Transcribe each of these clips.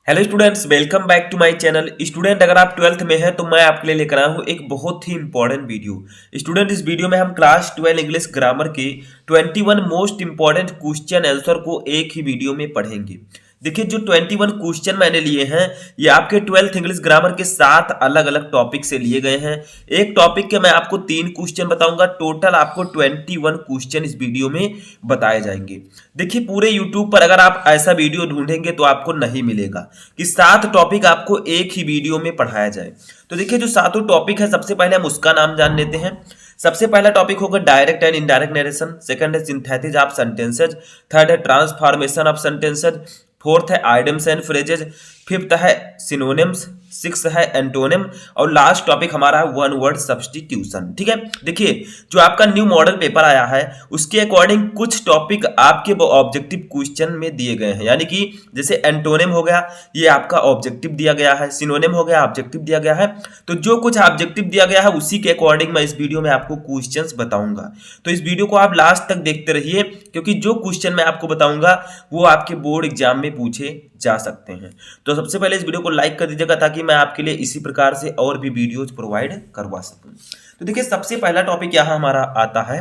Hello students, welcome back to my channel. Student, अगर आप twelfth में हैं तो मैं आपके लिए लेकर आया हूँ एक बहुत ही इंपॉर्टेंट वीडियो। स्टूडेंट, इस वीडियो में हम क्लास 12 इंग्लिश ग्रामर के 21 मोस्ट इंपॉर्टेंट क्वेश्चन आंसर को एक ही वीडियो में पढ़ेंगे। देखिए, जो 21 क्वेश्चन मैंने लिए हैं ये आपके 12th इंग्लिश ग्रामर के 7 अलग अलग टॉपिक से लिए गए हैं। एक टॉपिक के मैं आपको 3 क्वेश्चन बताऊंगा। टोटल आपको 21 क्वेश्चन इस वीडियो में बताए जाएंगे। देखिए, पूरे यूट्यूब पर अगर आप ऐसा वीडियो ढूंढेंगे तो आपको नहीं मिलेगा कि 7 टॉपिक आपको एक ही वीडियो में पढ़ाया जाए। तो देखिए, जो सातों टॉपिक है, सबसे पहले हम उसका नाम जान लेते हैं। सबसे पहला टॉपिक होगा direct and indirect narration. Second है सिंथेसिस ऑफ सेंटेंसेज। थर्ड है ट्रांसफॉर्मेशन ऑफ सेंटेंसेज। फोर्थ है आइडम्स एंड फ्रेजेज। फिफ्थ है सिनोनिम्स। सिक्स है एंटोनिम। और लास्ट टॉपिक हमारा है वन वर्ड सब्स्टिट्यूशन। ठीक है, देखिए, जो आपका न्यू मॉडल पेपर आया है उसके अकॉर्डिंग कुछ टॉपिक आपके ऑब्जेक्टिव क्वेश्चन में दिए गए हैं। यानी कि जैसे एंटोनिम हो गया, ये आपका ऑब्जेक्टिव दिया गया है। सिनोनिम हो गया, ऑब्जेक्टिव दिया गया है। तो जो कुछ ऑब्जेक्टिव दिया गया है उसी के अकॉर्डिंग मैं इस वीडियो में आपको क्वेश्चंस बताऊंगा। तो इस वीडियो को आप लास्ट तक देखते रहिए, क्योंकि जो क्वेश्चन मैं आपको बताऊंगा वो आपके बोर्ड एग्जाम में पूछे जा सकते हैं। तो सबसे पहले इस वीडियो को लाइक कर दीजिएगा ताकि मैं आपके लिए इसी प्रकार से और भी वीडियोज प्रोवाइड करवा सकूं। तो देखिए, सबसे पहला टॉपिक यहां हमारा आता है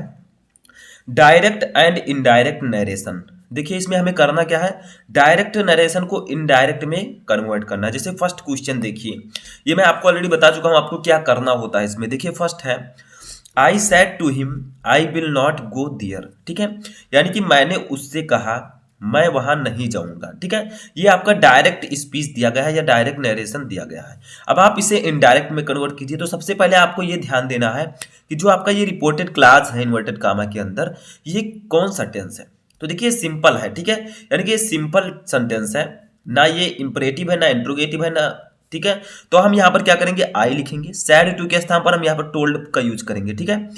डायरेक्ट एंड इनडायरेक्ट नरेशन। देखिए, इसमें हमें करना क्या है, डायरेक्ट नरेशन को इनडायरेक्ट में कन्वर्ट करना है। जैसे फर्स्ट क्वेश्चन देखिए, ये मैं आपको ऑलरेडी बता चुका हूं आपको क्या करना होता है इसमें। देखिए, फर्स्ट है I said to him I will not go there. ठीक है, यानी कि मैंने उससे कहा मैं वहां नहीं जाऊंगा। ठीक है, ये आपका डायरेक्ट स्पीच दिया गया है या डायरेक्ट नरेशन दिया गया है। अब आप इसे इनडायरेक्ट में कन्वर्ट कीजिए। तो सबसे पहले आपको ये ध्यान देना है कि जो आपका ये रिपोर्टेड क्लास है इन्वर्टेड कामा के अंदर, ये कौन सा टेंस है। तो देखिए, सिंपल है। ठीक है, यानी कि ये सिंपल सेंटेंस है, ना ये इंपरेटिव है ना इंट्रोगेटिव है ना। ठीक है, तो हम यहाँ पर क्या करेंगे, आई लिखेंगे। सैड टू के स्थान पर हम यहाँ पर टोल्ड का यूज करेंगे। ठीक है,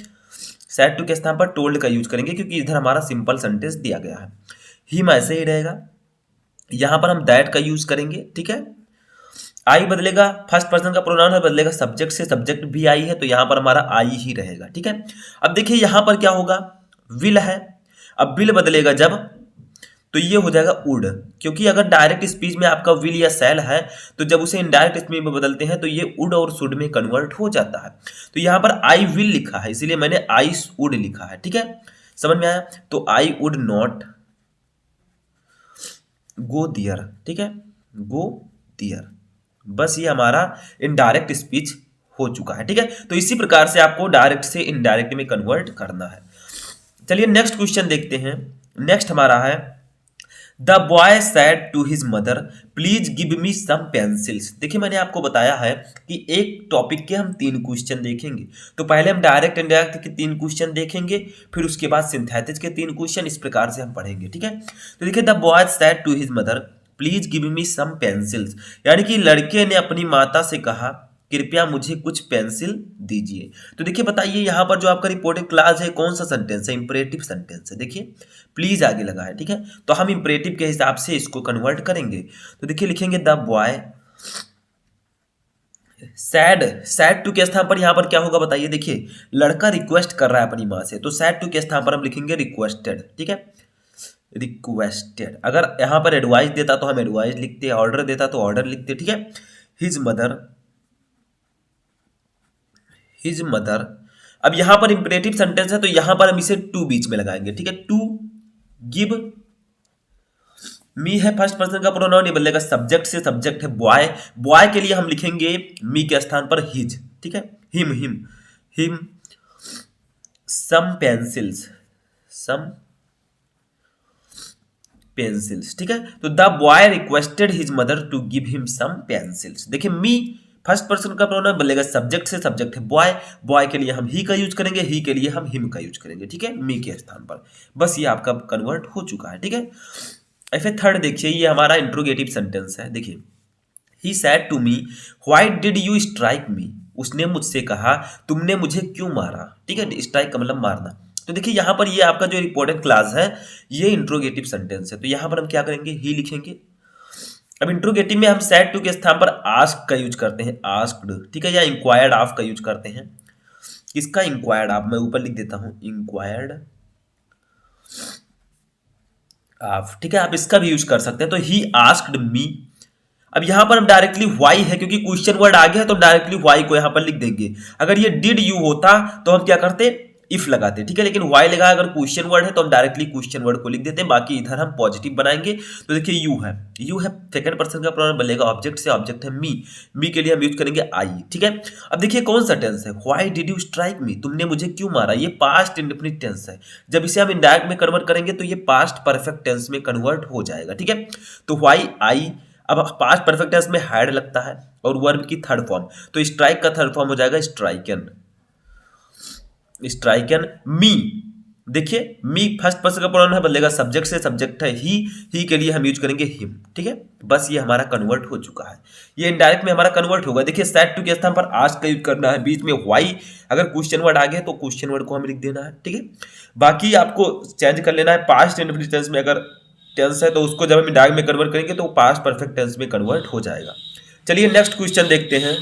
सैड टू के स्थान पर टोल्ड का यूज करेंगे क्योंकि इधर हमारा सिंपल सेंटेंस दिया गया है। हिम ऐसे ही रहेगा, यहां पर हम दैट का यूज करेंगे। ठीक है, आई बदलेगा, फर्स्ट पर्सन का प्रोनाउन है, बदलेगा सब्जेक्ट से। सब्जेक्ट भी आई है तो यहां पर हमारा आई ही रहेगा। ठीक है, अब देखिए यहां पर क्या होगा, विल है। अब विल बदलेगा जब, तो ये हो जाएगा वुड। क्योंकि अगर डायरेक्ट स्पीच में आपका विल या सेल है तो जब उसे इनडायरेक्ट स्पीच में बदलते हैं तो ये वुड और शुड में कन्वर्ट हो जाता है। तो यहां पर आई विल लिखा है, इसीलिए मैंने आई वुड लिखा है। ठीक है, समझ में आया। तो I would not go there. ठीक है, गो दियर, बस ये हमारा इनडायरेक्ट स्पीच हो चुका है। ठीक है, तो इसी प्रकार से आपको डायरेक्ट से इनडायरेक्ट में कन्वर्ट करना है। चलिए नेक्स्ट क्वेश्चन देखते हैं। नेक्स्ट हमारा है the boy said to his mother please give me some pencils. देखिए, मैंने आपको बताया है कि एक टॉपिक के हम 3 क्वेश्चन देखेंगे। तो पहले हम डायरेक्ट इनडायरेक्ट के 3 क्वेश्चन देखेंगे, फिर उसके बाद सिंथेटिक के 3 क्वेश्चन, इस प्रकार से हम पढ़ेंगे। ठीक है, तो देखिए, the boy said to his mother please give me some pencils, यानी कि लड़के ने अपनी माता से कहा कृपया मुझे कुछ पेंसिल दीजिए। तो देखिए, बताइए यहाँ पर जो आपका रिपोर्टेड क्लास है कौन सा सेंटेंस है, इंपरेटिव सेंटेंस है। देखिए, प्लीज आगे लगा है। ठीक है, तो हम इंपरेटिव के हिसाब से इसको कन्वर्ट करेंगे। तो देखिए, लिखेंगे the boy said. Said to के स्थान पर यहाँ पर क्या होगा बताइए। देखिए, लड़का रिक्वेस्ट कर रहा है अपनी माँ से, तो सैड टू के स्थान पर हम लिखेंगे रिक्वेस्टेड। ठीक है, रिक्वेस्टेड। अगर यहाँ पर एडवाइस देता तो हम एडवाइस लिखते, ऑर्डर देता तो ऑर्डर लिखते। ठीक है, हिज मदर, हिज मदर। अब यहां पर इंपरेटिव सेंटेंस है तो यहां पर हम इसे टू बीच में लगाएंगे। ठीक है, टू गिव मी है फर्स्ट पर्सन का प्रोनाउन, ये बदलेगा सब्जेक्ट से। सब्जेक्ट है बॉय, बॉय के लिए हम लिखेंगे मी के स्थान पर हिज। ठीक है, him him him some pencils, some pencils. ठीक है, तो the boy requested his mother to give him some pencils. देखिए, मी फर्स्ट पर्सन का प्रोनाउन बदलेगा सब्जेक्ट से। सब्जेक्ट है बॉय, बॉय के लिए हम ही का यूज करेंगे, ही के लिए हम हिम का यूज करेंगे। ठीक है, मी के स्थान पर। बस ये आपका कन्वर्ट हो चुका है। ठीक है, फिर थर्ड देखिए, ये हमारा इंट्रोगेटिव सेंटेंस है। देखिए, he said to me why did you strike me. उसने मुझसे कहा तुमने मुझे क्यों मारा। ठीक है, स्ट्राइक का मतलब मारना। तो देखिए, यहां पर ये आपका जो रिपोर्टेड क्लास है ये इंट्रोगेटिव सेंटेंस है, तो यहां पर हम क्या करेंगे, ही लिखेंगे। अब इंट्रोगेटिव में हम सैड टू के स्थान पर आस्क का यूज करते हैं, आस्क्ड। ठीक है, या इंक्वायर्ड ऑफ का यूज करते हैं। किसका, इंक्वायर्ड ऑफ, मैं ऊपर लिख देता हूं इंक्वायर्ड ऑफ। ठीक है, आप इसका भी यूज कर सकते हैं। तो ही आस्क्ड मी, अब यहाँ पर हम डायरेक्टली वाई है, क्योंकि क्वेश्चन वर्ड आ गया है तो डायरेक्टली वाई को यहाँ पर लिख देंगे। अगर ये डिड यू होता तो हम क्या करते, इफ लगाते, ठीक है। लेकिन वाई लगा, अगर क्वेश्चन वर्ड है तो हम डायरेक्टली क्वेश्चन वर्ड को लिख देते हैं, बाकी इधर हम पॉजिटिव बनाएंगे। तो देखिए यू है सेकंड पर्सन का प्रोनाउन बनेगा ऑब्जेक्ट से, ऑब्जेक्ट है मी के लिए हम यूज करेंगे आई, ठीक है। अब देखिए कौन सा टेंस है, व्हाई डिड यू स्ट्राइक मी, तुमने मुझे क्यों मारा, ये पास्ट इंडेफिनिट टेंस है। जब इसे हम इनडायरेक्ट में कन्वर्ट करेंगे तो ये पास्ट परफेक्ट टेंस में कन्वर्ट हो जाएगा, ठीक है। तो व्हाई आई, अब पास्ट परफेक्ट टेंस में हैड लगता है और वर्ब की थर्ड फॉर्म, तो स्ट्राइक का थर्ड फॉर्म हो जाएगा स्ट्राइकन, स्ट्राइकन मी। देखिए मी फर्स्ट पर्सन का प्रोनाउन है, बदलेगा सब्जेक्ट से, सब्जेक्ट है ही के लिए हम यूज करेंगे हिम, ठीक है। बस ये हमारा कन्वर्ट हो चुका है, ये इनडायरेक्ट में हमारा कन्वर्ट होगा। देखिए सेड टू के स्थान पर आज का यूज करना है, बीच में व्हाई, अगर क्वेश्चन वर्ड आ गया तो क्वेश्चन वर्ड को हमें लिख देना है, ठीक है। बाकी आपको चेंज कर लेना है, पास्ट इंडेफिनिट टेंस में अगर टेंस है तो उसको जब हम इनडायरेक्ट में कन्वर्ट करेंगे तो पास्ट परफेक्ट टेंस में कन्वर्ट हो जाएगा। चलिए नेक्स्ट क्वेश्चन देखते हैं।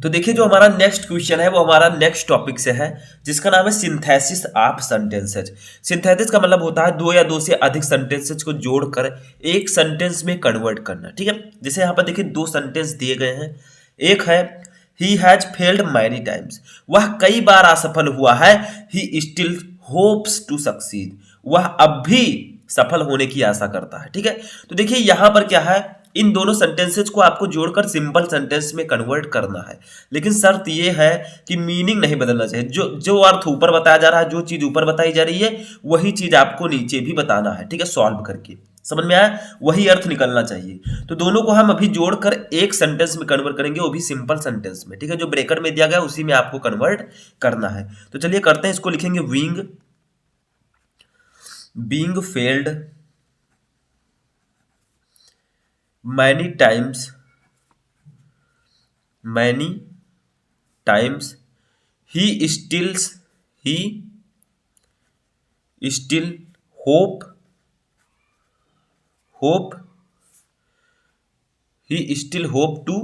तो देखिए जो हमारा नेक्स्ट क्वेश्चन है वो हमारा नेक्स्ट टॉपिक से है, जिसका नाम है सिंथेसिस ऑफ सेंटेंसेज। सिंथेसिस का मतलब होता है दो या दो से अधिक सेंटेंसेज को जोड़कर एक सेंटेंस में कन्वर्ट करना, ठीक है। जैसे यहाँ पर देखिए दो सेंटेंस दिए गए हैं, एक है he has failed many times, वह कई बार असफल हुआ है, he still hopes to succeed, वह अब भी सफल होने की आशा करता है, ठीक है। तो देखिए यहाँ पर क्या है, इन दोनों सेंटेंसेस को आपको जोड़कर सिंपल सेंटेंस में कन्वर्ट करना है, लेकिन शर्त ये है कि मीनिंग नहीं बदलना चाहिए। जो अर्थ ऊपर बताया जा रहा है, जो चीज ऊपर बताई जा रही है वही चीज आपको नीचे भी बताना है, ठीक है, सॉल्व करके। समझ में आया, वही अर्थ निकलना चाहिए। तो दोनों को हम अभी जोड़कर एक सेंटेंस में कन्वर्ट करेंगे, वो भी सिंपल सेंटेंस में, ठीक है। जो ब्रेकर में दिया गया उसी में आपको कन्वर्ट करना है। तो चलिए करते हैं, इसको लिखेंगे being failed many times he still hope to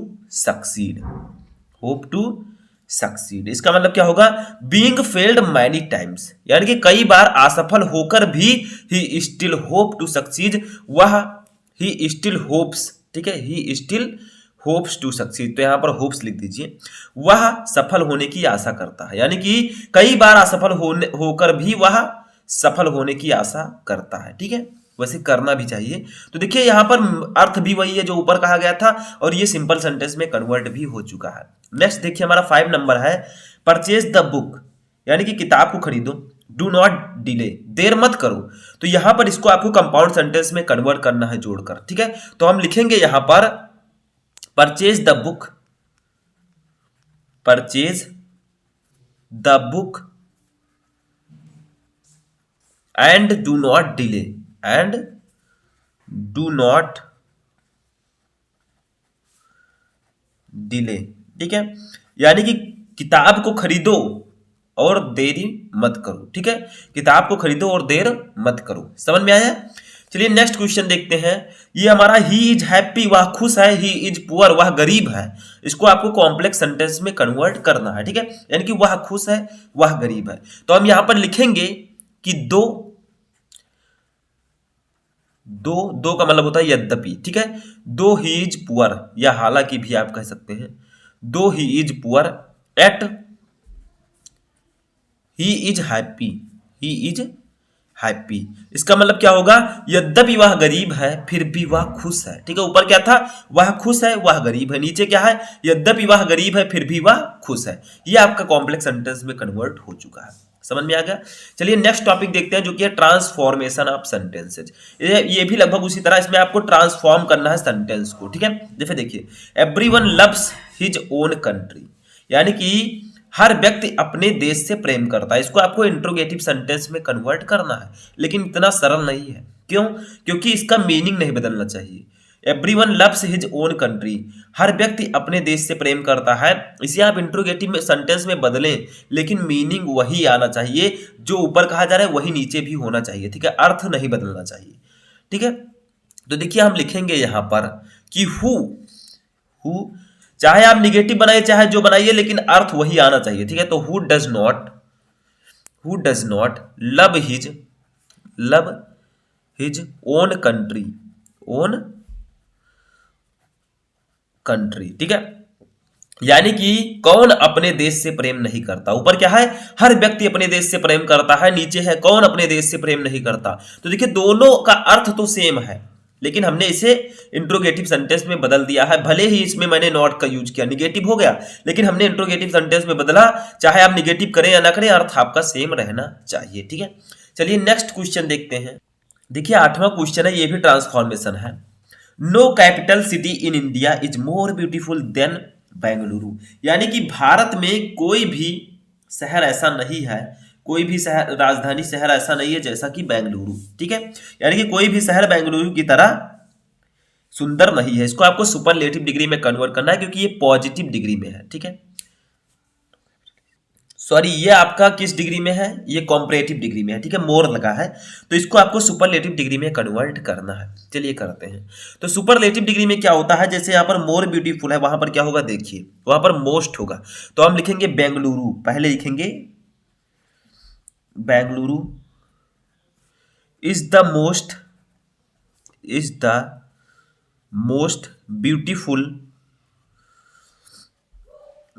succeed। इसका मतलब क्या होगा, बीइंग फेल्ड मैनी टाइम्स, यानी कि कई बार असफल होकर भी he still hope to succeed, वह ही स्टिल होप्स, ठीक है, he still hopes to succeed. तो यहां पर होप्स लिख दीजिए, वह सफल होने की आशा करता है, यानी कि कई बार असफल होकर भी वह सफल होने की आशा करता है, ठीक है। वैसे करना भी चाहिए। तो देखिए यहाँ पर अर्थ भी वही है जो ऊपर कहा गया था, और ये सिंपल सेंटेंस में कन्वर्ट भी हो चुका है। नेक्स्ट देखिए हमारा 5 नंबर है, परचेज द बुक, यानी कि किताब को खरीदो, डू नॉट डिले, देर मत करो। तो यहां पर इसको आपको कंपाउंड सेंटेंस में कन्वर्ट करना है जोड़कर, ठीक है। तो हम लिखेंगे यहां पर purchase the book and do not delay, ठीक है। यानी कि किताब को खरीदो और देरी मत करो, ठीक है, किताब को खरीदो और देर मत करो। समझ में आया। चलिए नेक्स्ट क्वेश्चन देखते हैं। ये हमारा ही इज हैप्पी, वह खुश है, ही इज पुअर, वह गरीब है। इसको आपको कॉम्प्लेक्स सेंटेंस में कन्वर्ट करना है, ठीक है, यानी कि वह खुश है, वह गरीब है। तो हम यहां पर लिखेंगे कि दो का मतलब होता है यद्यपि, ठीक है। दो ही इज पुअर, या हालांकि भी आप कह सकते हैं, though he is poor yet he is happy. इसका मतलब क्या होगा, यद्यपि वह गरीब है फिर भी वह खुश है, ठीक है। ऊपर क्या था, वह खुश है, वह गरीब है, नीचे क्या है, यद्यपि वह गरीब है फिर भी वह खुश है। ये आपका कॉम्प्लेक्स सेंटेंस में कन्वर्ट हो चुका है। समझ में आ गया। चलिए नेक्स्ट टॉपिक देखते हैं, जो कि है ट्रांसफॉर्मेशन ऑफ सेंटेंसेज। ये भी लगभग उसी तरह, इसमें आपको ट्रांसफॉर्म करना है सेंटेंस को, ठीक है। जैसे देखिए everyone loves his own country, यानी कि हर व्यक्ति अपने देश से प्रेम करता है। इसको आपको इंट्रोगेटिव सेंटेंस में कन्वर्ट करना है, लेकिन इतना सरल नहीं है। क्यों, क्योंकि इसका मीनिंग नहीं बदलना चाहिए। Everyone loves his own country, हर व्यक्ति अपने देश से प्रेम करता है, इसे आप इंट्रोगेटिव में सेंटेंस में बदलें, लेकिन मीनिंग वही आना चाहिए, जो ऊपर कहा जा रहा है वही नीचे भी होना चाहिए, ठीक है, अर्थ नहीं बदलना चाहिए, ठीक है। तो देखिए हम लिखेंगे यहां पर कि हु, चाहे आप निगेटिव बनाइए चाहे जो बनाइए, लेकिन अर्थ वही आना चाहिए, ठीक है। तो who does not love his own country, country, ठीक है। यानी कि कौन अपने देश से प्रेम नहीं करता। ऊपर क्या है, हर व्यक्ति अपने देश से प्रेम करता है, नीचे है कौन अपने देश से प्रेम नहीं करता। तो देखिए दोनों का अर्थ तो सेम है, लेकिन हमने इसे इंट्रोगेटिव सेंटेंस में बदल दिया है। भले ही इसमें मैंने नॉट का यूज किया, निगेटिव हो गया, लेकिन हमने इंट्रोगेटिव सेंटेंस में बदला। चाहे आप निगेटिव करें या ना करें, अर्थ आपका सेम रहना चाहिए, ठीक है। चलिए नेक्स्ट क्वेश्चन देखते हैं। देखिए 8वां क्वेश्चन है, ये भी ट्रांसफॉर्मेशन है। No capital city in India is more beautiful than Bengaluru. यानी कि भारत में कोई भी शहर ऐसा नहीं है, कोई भी शहर, राजधानी शहर ऐसा नहीं है जैसा कि बेंगलुरु, ठीक है। यानी कि कोई भी शहर बेंगलुरु की तरह सुंदर नहीं है। इसको आपको सुपरलेटिव डिग्री में कन्वर्ट करना है, क्योंकि ये पॉजिटिव डिग्री में है, ठीक है। सॉरी, ये आपका किस डिग्री में है, ये कॉम्परेटिव डिग्री में है, ठीक है, मोर लगा है, तो इसको आपको सुपरलेटिव डिग्री में कन्वर्ट करना है। चलिए करते हैं। तो सुपरलेटिव डिग्री में क्या होता है, जैसे यहाँ पर मोर ब्यूटीफुल है, वहां पर क्या होगा, देखिए वहां पर मोस्ट होगा, तो हम लिखेंगे बेंगलुरु, पहले लिखेंगे Bengaluru is the most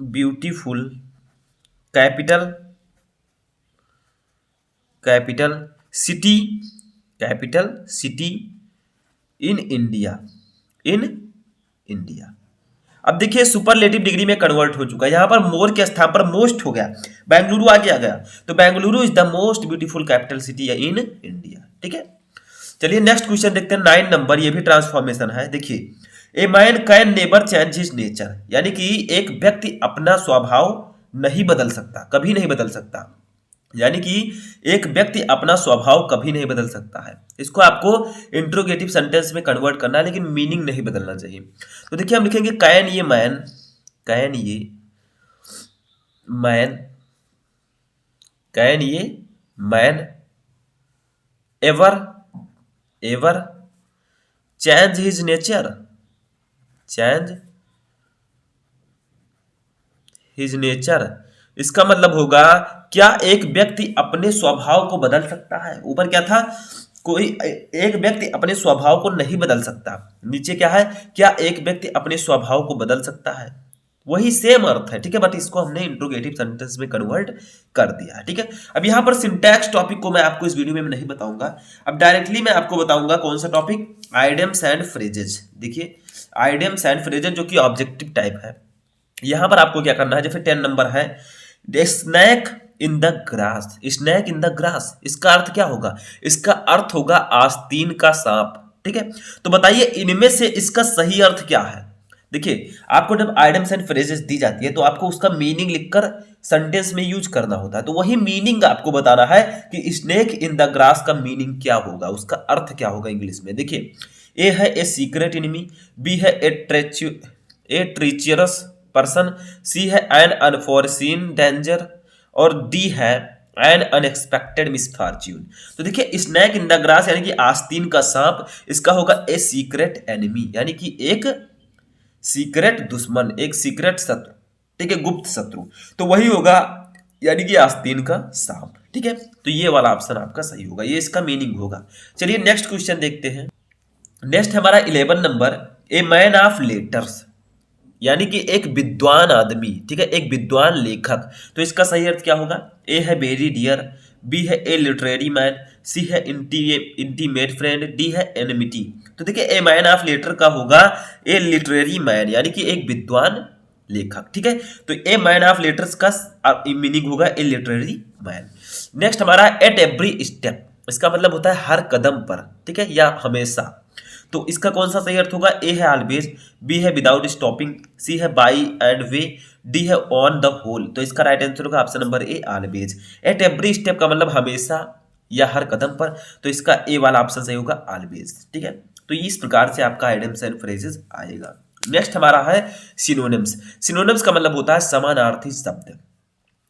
beautiful capital city in India. अब देखिए सुपरलेटिव डिग्री में कन्वर्ट हो चुका है, यहां पर मोर के स्थान पर मोस्ट हो गया, बेंगलुरु आगे आ गया, तो Bengaluru is the most beautiful capital city in India, ठीक है। चलिए नेक्स्ट क्वेश्चन देखते हैं, 9 नंबर, ये भी ट्रांसफॉर्मेशन है। देखिए a man can never change his nature. यानी कि एक व्यक्ति अपना स्वभाव नहीं बदल सकता, कभी नहीं बदल सकता। यानी कि एक व्यक्ति अपना स्वभाव कभी नहीं बदल सकता है। इसको आपको इंट्रोगेटिव सेंटेंस में कन्वर्ट करना है, लेकिन मीनिंग नहीं बदलना चाहिए। तो देखिए हम लिखेंगे कैन ये man ever change his nature. इसका मतलब होगा, क्या एक व्यक्ति अपने स्वभाव को बदल सकता है। ऊपर क्या था, कोई एक व्यक्ति अपने स्वभाव को नहीं बदल सकता, नीचे क्या है, क्या एक व्यक्ति अपने स्वभाव को बदल सकता है। वही सेम अर्थ है, ठीक है, बट इसको हमने इंट्रोगेटिव सेंटेंस में कन्वर्ट कर दिया है, ठीक है। अब यहाँ पर सिंटैक्स टॉपिक को मैं आपको इस वीडियो में नहीं बताऊंगा, अब डायरेक्टली मैं आपको बताऊंगा कौन सा टॉपिक, आइडियम्स एंड फ्रेजेस। देखिए आइडियम्स एंड फ्रेजेस जो कि ऑब्जेक्टिव टाइप है। यहां पर आपको क्या करना है, जैसे 10 नंबर है, स्नैक इन द ग्रास। इसका अर्थ क्या होगा, इसका अर्थ होगा आस्तीन का सांप, ठीक है। तो बताइए इनमें से इसका सही अर्थ क्या है। देखिए आपको जब आइडियम्स एंड फ्रेजेस दी जाती है तो आपको उसका मीनिंग लिखकर सेंटेंस में यूज करना होता है, तो वही मीनिंग आपको बताना है कि स्नेक इन द ग्रास का मीनिंग क्या होगा, उसका अर्थ क्या होगा इंग्लिश में। देखिए ए है ए सीक्रेट एनिमी, बी है ए ट्रीचियरस पर्सन, सी है एन अनफोर्सीन डेंजर, और डी है एन अनएक्सपेक्टेड मिसफॉर्च्यून। तो देखिए स्नैक इन द ग्रास यानी कि आस्तीन का सांप, इसका होगा ए सीक्रेट एनिमी, यानी कि एक सीक्रेट दुश्मन, एक सीक्रेट शत्रु, ठीक है, गुप्त शत्रु, तो वही होगा यानी कि आस्तीन का सांप, ठीक है। तो ये वाला ऑप्शन आपका सही होगा, ये इसका मीनिंग होगा। चलिए नेक्स्ट क्वेश्चन देखते हैं। नेक्स्ट हमारा 11 number, a man of letters, यानी कि एक विद्वान आदमी, ठीक है, एक विद्वान लेखक। तो इसका सही अर्थ क्या होगा, ए है वेरी डियर, बी है ए लिटरेरी मैन, सी है इंटीमेट फ्रेंड, डी है एनिमिटी। तो देखिए ए मैन ऑफ लेटर का होगा ए लिटरेरी मैन, यानी कि एक विद्वान लेखक, ठीक है। तो ए मैन ऑफ लेटर्स का मीनिंग होगा ए लिटरेरी मैन। नेक्स्ट हमारा एट एवरी स्टेप, इसका मतलब होता है हर कदम पर, ठीक है, या हमेशा। तो इसका कौन सा सही अर्थ होगा, ए है ऑलवेज, बी है विदाउट स्टॉपिंग, सी है बाई एंड वे, डी है ऑन द होल। तो इसका राइट आंसर होगा option number a always. At every step का मतलब हमेशा या हर कदम पर, तो इसका ए वाला ऑप्शन सही होगा ऑलवेज, ठीक है। तो इस प्रकार से आपका आइडियम्स एंड फ्रेजेस आएगा। नेक्स्ट हमारा है सिनोनिम्स। सिनोनिम्स का मतलब होता है समानार्थी शब्द,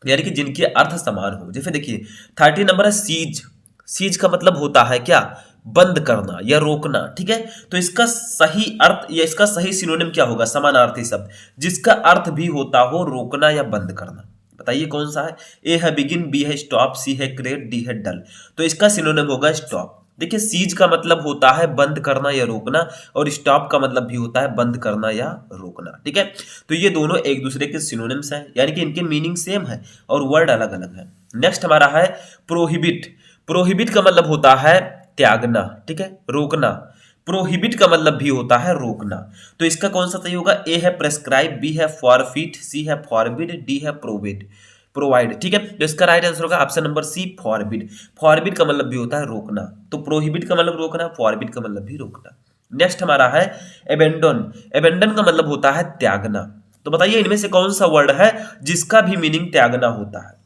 यानी कि जिनके अर्थ समान हो। जैसे देखिए 30 नंबर है सीज, सीज का मतलब होता है क्या, बंद करना या रोकना, ठीक है। तो इसका सही अर्थ या इसका सही सिनोनिम क्या होगा, समानार्थी शब्द जिसका अर्थ भी होता हो रोकना या बंद करना। बताइए कौन सा है, ए है बिगिन, बी है स्टॉप, सी है क्रिएट, डी है डल। तो इसका सिनोनिम होगा स्टॉप। देखिए सीज का मतलब होता है बंद करना या रोकना, और स्टॉप का मतलब भी होता है बंद करना या रोकना, ठीक है। तो ये दोनों एक दूसरे के सिनोनिम्स हैं, यानी कि इनके मीनिंग सेम है और वर्ड अलग अलग है। नेक्स्ट हमारा है प्रोहिबिट। प्रोहिबिट का मतलब होता है त्यागना, ठीक है, रोकना। प्रोहिबिट का मतलब भी होता है रोकना। तो इसका कौन सा सही होगा? ए है प्रेस्क्राइब, बी है फॉरफिट, सी है फॉरबिड, डी है प्रोवाइड, ठीक है। तो इसका राइट आंसर होगा option number C, forbid. Forbid का मतलब भी होता है रोकना, तो प्रोहिबिट का मतलब रोकना, फॉरबिड का मतलब भी रोकना। नेक्स्ट हमारा है एबेंडन। एबेंडन का मतलब होता है त्यागना। तो बताइए इनमें से कौन सा वर्ड है जिसका भी मीनिंग त्यागना होता है?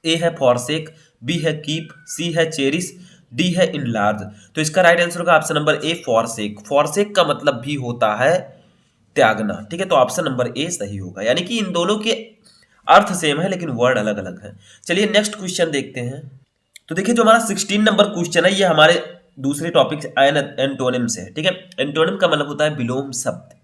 ए है फॉरसेक, बी है कीप, सी है चेरिश, डी है इनलार्ज। तो इसका राइट आंसर होगा option number A, forsake. Forsake का मतलब भी होता है त्यागना, ठीक है। तो ऑप्शन नंबर ए सही होगा, यानी कि इन दोनों के अर्थ सेम है लेकिन वर्ड अलग अलग है। चलिए नेक्स्ट क्वेश्चन देखते हैं। तो देखिए जो हमारा 16 नंबर क्वेश्चन है ये हमारे दूसरे टॉपिक एंटोनिम से है, ठीक है। एंटोनिम का मतलब होता है विलोम शब्द,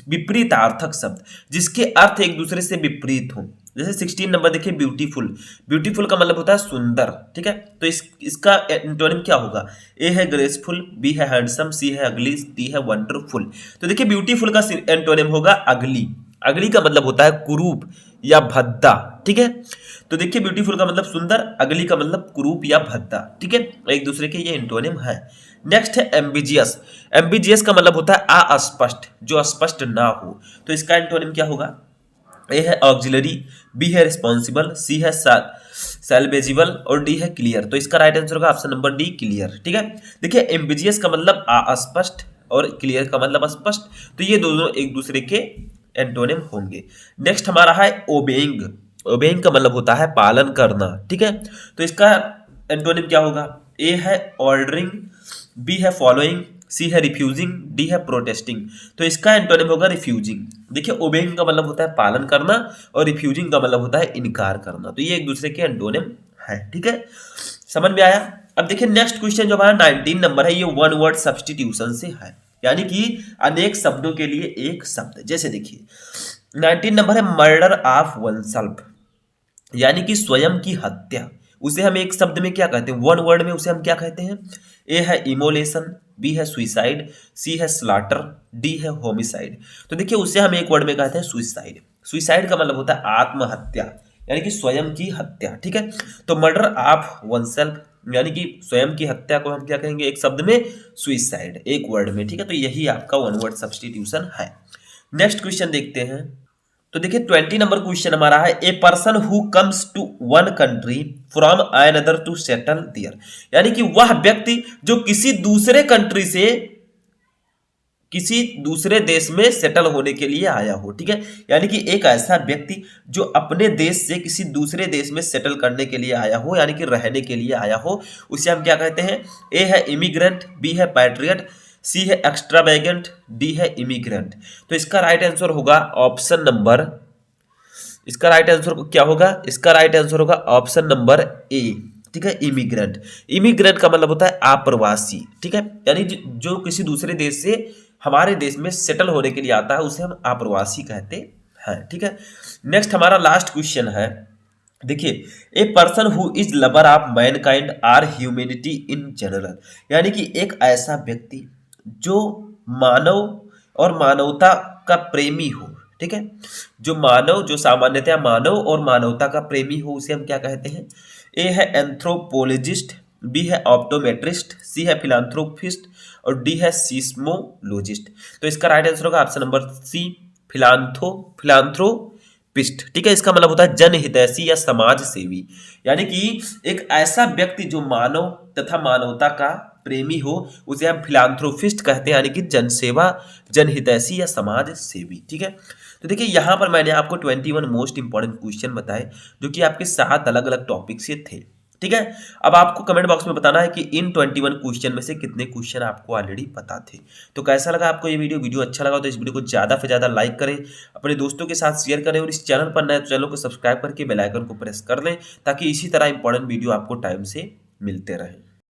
विपरीतार्थक शब्द जिसके अर्थ एक दूसरे से विपरीत हो। जैसे 16 नंबर देखिए ब्यूटीफुल। ब्यूटीफुल का मतलब होता है सुंदर, ठीक है। तो इसका एंटोनिम क्या होगा? ए है ग्रेसफुल, बी है हैंडसम, सी है अगली, डी है वंडरफुल। तो देखिए ब्यूटीफुल का एंटोनिम होगा अगली। अगली का मतलब होता है कुरूप या भद्दा, ठीक है। तो देखिए ब्यूटीफुल का मतलब सुंदर, अगली का मतलब कुरूप या भद्दा, ठीक है। एक दूसरे के ये एंटोनिम है। नेक्स्ट है एम्बिजियस। एम्बिजियस का मतलब होता है अस्पष्ट, जो स्पष्ट ना हो। तो इसका एंटोनिम क्या होगा? ए है ऑक्सिलरी, बी है रिस्पॉन्सिबल, सी है सैल्वेजिबल और डी है क्लियर। तो इसका राइट आंसर होगा ऑप्शन नंबर डी, क्लियर, ठीक है। देखिए एम्बिजियस का मतलब अस्पष्ट और क्लियर का मतलब स्पष्ट, तो ये दोनों एक दूसरे के एंटोनिम होंगे। नेक्स्ट हमारा है ओबेइंग। ओबेइंग का मतलब होता है पालन करना, ठीक है। तो इसका एंटोनिम क्या होगा? ए है ऑर्डरिंग, बी है फॉलोइंग, सी है रिफ्यूजिंग, डी है प्रोटेस्टिंग। तो इसका एंटोनिम होगा रिफ्यूजिंग। देखिए ओबेइंग का मतलब होता है पालन करना और रिफ्यूजिंग का मतलब होता है इनकार करना। तो ये एक दूसरे के एंटोनिम है, ठीक है। समझ में आया? अब देखिए नेक्स्ट क्वेश्चन जो हमारा 19 नंबर है ये वन वर्ड सब्स्टिट्यूशन से है, यानी कि अनेक शब्दों के लिए एक शब्द। जैसे देखिए 19 नंबर है मर्डर ऑफ वनसेल्फ, यानी कि स्वयं की हत्या। उसे हम एक शब्द में क्या कहते हैं? वन वर्ड में उसे हम क्या कहते हैं? ए है इमोलेशन, बी है सुइसाइड, सी है स्लॉटर, डी है होमिसाइड। तो देखिए उसे हम एक वर्ड में कहते हैं सुइसाइड। सुइसाइड का मतलब होता है आत्महत्या, यानी कि स्वयं की हत्या, ठीक है। तो मर्डर ऑफ वनसेल्फ यानी कि स्वयं की हत्या को हम क्या कहेंगे एक शब्द में? सुइसाइड, एक वर्ड में, ठीक है। तो यही आपका वन वर्ड सब्स्टिट्यूशन है। नेक्स्ट क्वेश्चन देखते हैं। तो देखिए 20 नंबर क्वेश्चन हमारा है a person who comes to one country from another to settle there, यानी कि वह व्यक्ति जो किसी दूसरे कंट्री से किसी दूसरे देश में सेटल होने के लिए आया हो, ठीक है। यानी कि एक ऐसा व्यक्ति जो अपने देश से किसी दूसरे देश में सेटल करने के लिए आया हो, यानी कि रहने के लिए आया हो, उसे हम क्या कहते हैं? ए है इमिग्रेंट, बी है पैट्रियट, सी है एक्स्ट्रावेगेंट, डी है इमिग्रेंट। तो इसका राइट आंसर होगा ऑप्शन नंबर, इसका राइट आंसर क्या होगा? इसका राइट आंसर होगा ऑप्शन नंबर ए, ठीक है, इमिग्रेंट। इमिग्रेंट का मतलब होता है अप्रवासी, ठीक है। यानी जो किसी दूसरे देश से हमारे देश में सेटल होने के लिए आता है उसे हम अप्रवासी कहते हैं, ठीक है। नेक्स्ट हमारा लास्ट क्वेश्चन है। देखिए a person who is lover of mankind or humanity in general, यानी कि एक ऐसा व्यक्ति जो मानव और मानवता का प्रेमी हो, ठीक है। जो सामान्यतया मानव और मानवता का प्रेमी हो उसे हम क्या कहते हैं? ए है एंथ्रोपोलॉजिस्ट, बी है ऑप्टोमेट्रिस्ट, सी है फिलांथ्रोपिस्ट और डी है सीस्मोलॉजिस्ट। तो इसका राइट आंसर होगा ऑप्शन नंबर सी, फिलांथ्रोपिस्ट, ठीक है। इसका मतलब होता है जनहितैषी या समाज सेवी, यानी कि एक ऐसा व्यक्ति जो मानव तथा मानवता का प्रेमी हो उसे हम फिलांथ्रोपिस्ट कहते हैं, यानी कि जनसेवा, जनहितैषी या समाज सेवी, ठीक है। तो देखिए यहाँ पर मैंने आपको 21 मोस्ट इंपॉर्टेंट क्वेश्चन बताए जो कि आपके 7 अलग अलग टॉपिक से थे, ठीक है। अब आपको कमेंट बॉक्स में बताना है कि इन 21 क्वेश्चन में से कितने क्वेश्चन आपको ऑलरेडी पता थे। तो कैसा लगा आपको ये वीडियो अच्छा लगा तो इस वीडियो को ज़्यादा से ज़्यादा लाइक करें, अपने दोस्तों के साथ शेयर करें और इस चैनल पर नए तो चैनल को सब्सक्राइब करके बेल आइकन को प्रेस कर लें ताकि इसी तरह इंपॉर्टेंट वीडियो आपको टाइम से मिलते रहें।